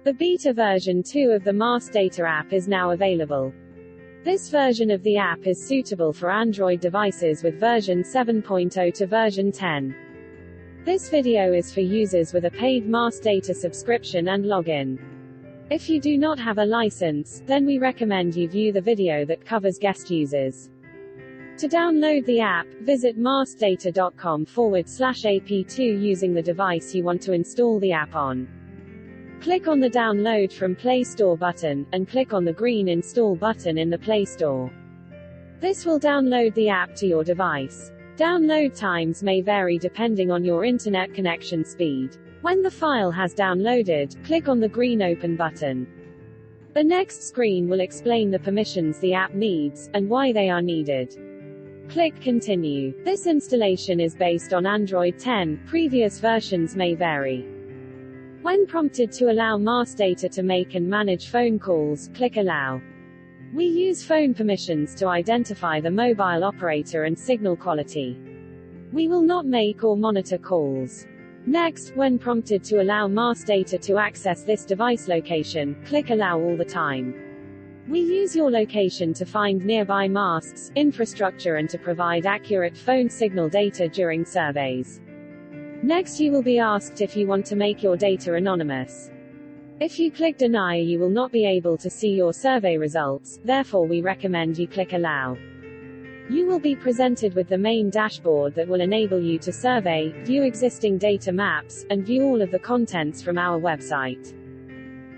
The beta version 2 of the Mars Data app is now available. This version of the app is suitable for Android devices with version 7.0 to version 10. This video is for users with a paid Mars Data subscription and login. If you do not have a license, then we recommend you view the video that covers guest users. To download the app, visit marsdata.com/ap2 using the device you want to install the app on. Click on the Download from Play Store button, and click on the green Install button in the Play Store. This will download the app to your device. Download times may vary depending on your internet connection speed. When the file has downloaded, click on the green Open button. The next screen will explain the permissions the app needs, and why they are needed. Click Continue. This installation is based on Android 10, previous versions may vary. When prompted to allow Mars Data to make and manage phone calls, click Allow. We use phone permissions to identify the mobile operator and signal quality. We will not make or monitor calls. Next, when prompted to allow Mars Data to access this device location, click Allow all the time. We use your location to find nearby masts, infrastructure and to provide accurate phone signal data during surveys. Next, you will be asked if you want to make your data anonymous. If you click Deny, you will not be able to see your survey results, therefore we recommend you click Allow. You will be presented with the main dashboard that will enable you to survey, view existing data maps, and view all of the contents from our website.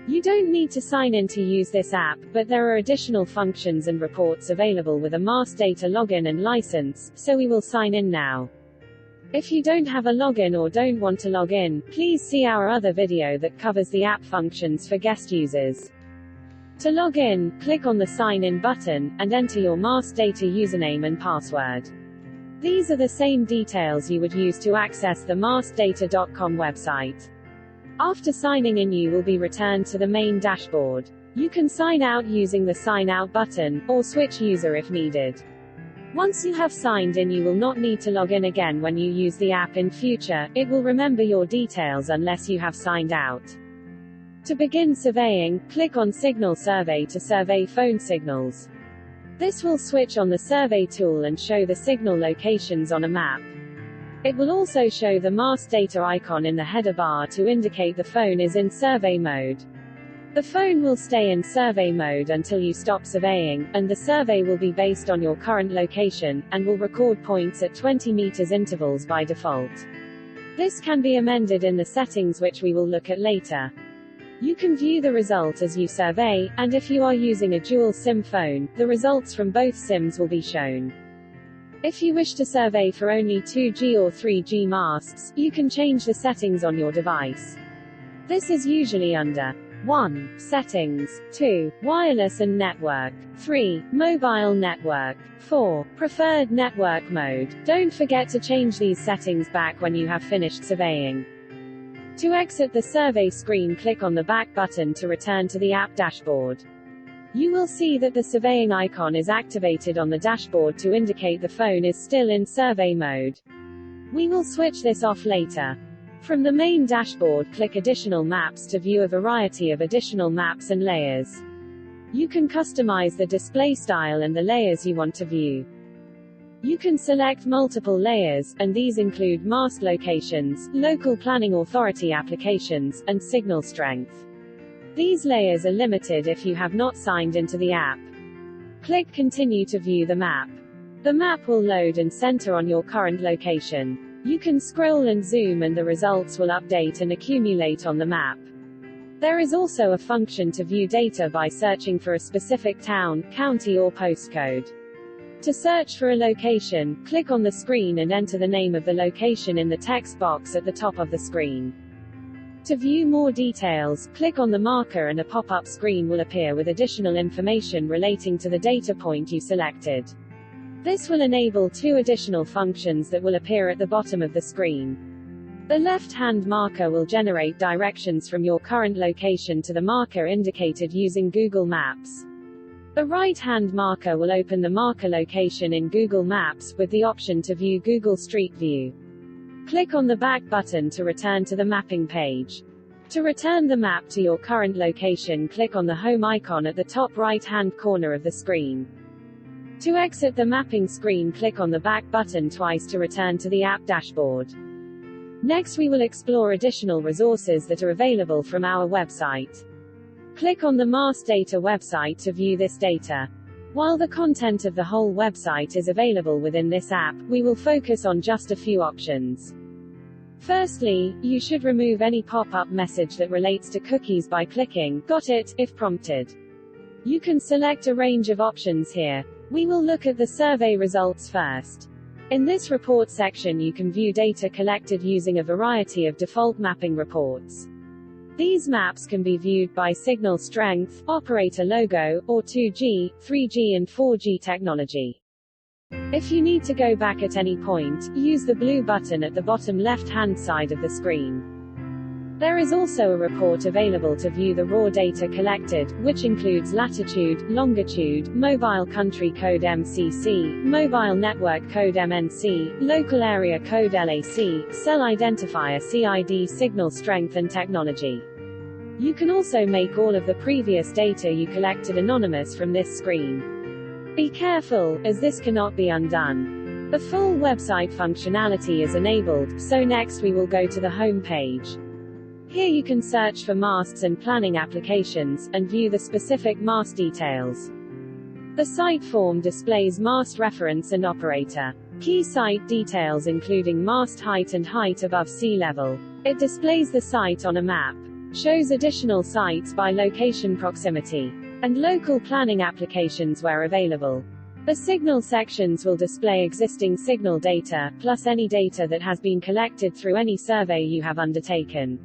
You don't need to sign in to use this app, but there are additional functions and reports available with a Mars Data login and license, so we will sign in now. If you don't have a login or don't want to log in, please see our other video that covers the app functions for guest users. To log in, click on the Sign In button, and enter your Mars Data username and password. These are the same details you would use to access the marsdata.com website. After signing in, you will be returned to the main dashboard. You can sign out using the Sign Out button, or switch user if needed. Once you have signed in, you will not need to log in again when you use the app in future. It will remember your details unless you have signed out. To begin surveying, click on Signal Survey to survey phone signals. This will switch on the survey tool and show the signal locations on a map. It will also show the Mars Data icon in the header bar to indicate the phone is in survey mode. The phone will stay in survey mode until you stop surveying, and the survey will be based on your current location, and will record points at 20 meters intervals by default. This can be amended in the settings, which we will look at later. You can view the result as you survey, and if you are using a dual SIM phone, the results from both SIMs will be shown. If you wish to survey for only 2G or 3G masts, you can change the settings on your device. This is usually under 1. Settings. 2. Wireless and network. 3. Mobile network. 4. Preferred network mode. Don't forget to change these settings back when you have finished surveying. To exit the survey screen, click on the back button to return to the app dashboard. You will see that the surveying icon is activated on the dashboard to indicate the phone is still in survey mode. We will switch this off later. From the main dashboard, click Additional Maps to view a variety of additional maps and layers. You can customize the display style and the layers you want to view. You can select multiple layers, and these include mast locations, local planning authority applications, and signal strength. These layers are limited if you have not signed into the app. Click Continue to view the map. The map will load and center on your current location. You can scroll and zoom, and the results will update and accumulate on the map. There is also a function to view data by searching for a specific town, county or postcode. To search for a location, click on the screen and enter the name of the location in the text box at the top of the screen. To view more details, click on the marker and a pop-up screen will appear with additional information relating to the data point you selected. This will enable 2 additional functions that will appear at the bottom of the screen. The left-hand marker will generate directions from your current location to the marker indicated using Google Maps. The right-hand marker will open the marker location in Google Maps, with the option to view Google Street View. Click on the back button to return to the mapping page. To return the map to your current location, click on the home icon at the top right-hand corner of the screen. To exit the mapping screen, click on the back button twice to return to the app dashboard. Next, we will explore additional resources that are available from our website. Click on the Mars Data website to view this data. While the content of the whole website is available within this app, we will focus on just a few options. Firstly, you should remove any pop-up message that relates to cookies by clicking "Got it" if prompted. You can select a range of options here. We will look at the survey results first. In this report section, you can view data collected using a variety of default mapping reports. These maps can be viewed by signal strength, operator logo, or 2G, 3G and 4G technology. If you need to go back at any point, use the blue button at the bottom left-hand side of the screen. There is also a report available to view the raw data collected, which includes latitude, longitude, mobile country code MCC, mobile network code MNC, local area code LAC, cell identifier CID, signal strength and technology. You can also make all of the previous data you collected anonymous from this screen. Be careful, as this cannot be undone. The full website functionality is enabled, so next we will go to the home page. Here you can search for masts and planning applications, and view the specific mast details. The site form displays mast reference and operator. Key site details including mast height and height above sea level. It displays the site on a map. Shows additional sites by location proximity. And local planning applications where available. The signal sections will display existing signal data, plus any data that has been collected through any survey you have undertaken.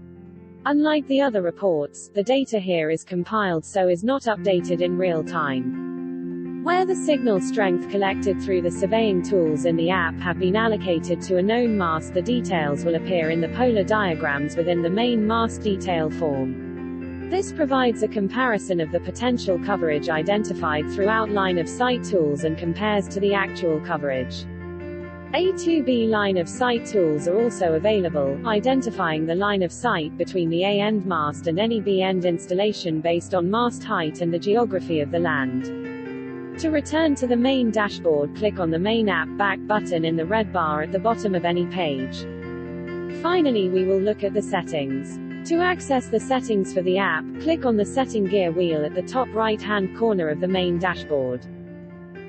Unlike the other reports, the data here is compiled so is not updated in real time. Where the signal strength collected through the surveying tools in the app have been allocated to a known mast, the details will appear in the polar diagrams within the main mast detail form. This provides a comparison of the potential coverage identified throughout line of sight tools and compares to the actual coverage. A2B line of sight tools are also available, identifying the line of sight between the A-end mast and any B-end installation based on mast height and the geography of the land. To return to the main dashboard, click on the main app back button in the red bar at the bottom of any page. Finally, we will look at the settings. To access the settings for the app, click on the setting gear wheel at the top right-hand corner of the main dashboard.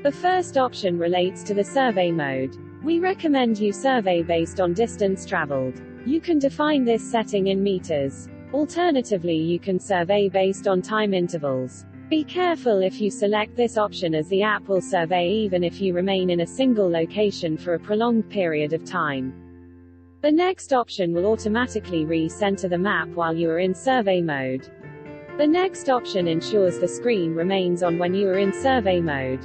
The first option relates to the survey mode. We recommend you survey based on distance traveled. You can define this setting in meters. Alternatively, you can survey based on time intervals. Be careful if you select this option, as the app will survey even if you remain in a single location for a prolonged period of time. The next option will automatically re-center the map while you are in survey mode. The next option ensures the screen remains on when you are in survey mode.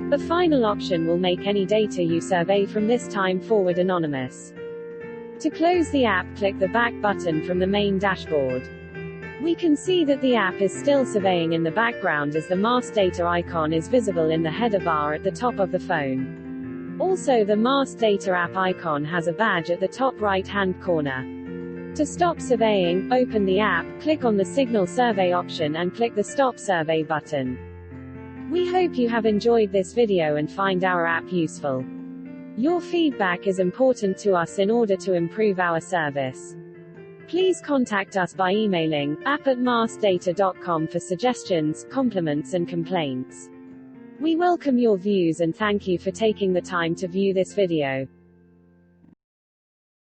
The final option will make any data you survey from this time forward anonymous. To close the app, click the back button from the main dashboard. We can see that the app is still surveying in the background as the mast data icon is visible in the header bar at the top of the phone. Also, the mast data app icon has a badge at the top right-hand corner. To stop surveying, open the app, click on the Signal Survey option and click the Stop Survey button. We hope you have enjoyed this video and find our app useful. Your feedback is important to us in order to improve our service. Please contact us by emailing app@marsdata.com for suggestions, compliments and complaints. We welcome your views and thank you for taking the time to view this video.